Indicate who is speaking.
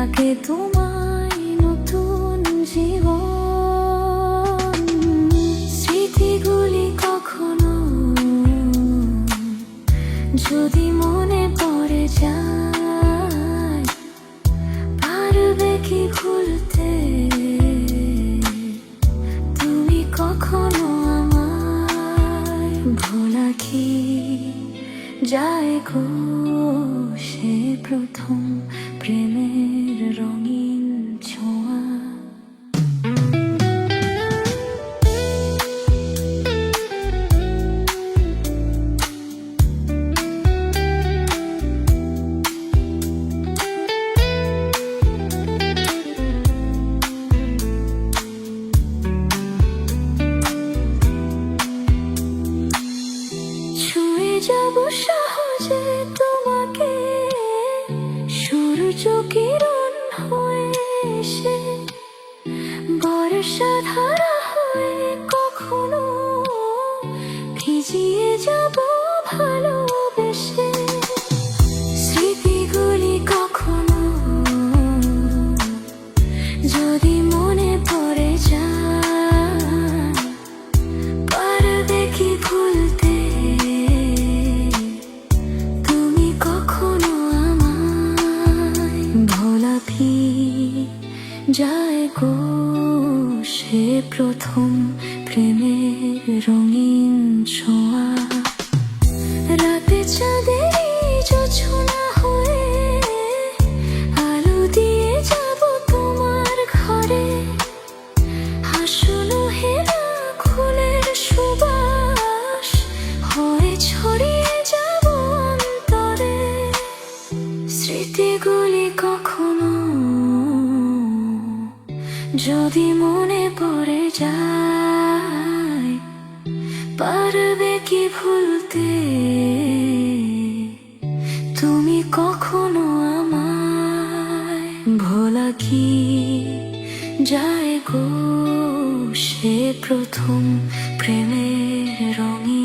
Speaker 1: ডাকে তোমায় নতুন জীবন। স্মৃতিগুলি কখনো যদি মনে পড়ে যায়, পারবে কি ভুলতে তুমি কখনো আমায়? ভোলা কি যায় গো সে প্রথম প্রেমের রঙিন ছোঁয়া। ছুঁয়ে যাব সহজে তোমাকে, সূর্য কিরণ হয়ে এসে বর্ষা ধারা হয়ে কখনো ভিজিয়ে যাব ভালোবেসে। স্মৃতিগুলি কখনো যদি মনে পড়ে যায়, পারবে কি ভুলতে তুমি কখনো আমায়? ভোলা কি যায় গো সে প্রথম প্রেমের রঙিন ছোঁয়া। রাতে চাঁদেরই জোছনা হয়ে আলো দিয়ে যাব তোমার ঘরে, হাসুনো হেনা ফুলের সুবাস হয়ে ছড়িয়ে যাব অন্তরে। স্মৃতিগুলি কখনো যদি মনে পড়ে যায়, পারবে কি ভুলতে তুমি কখনো আমায়? ভোলা কি যায় গো সে প্রথম প্রেমের রঙিন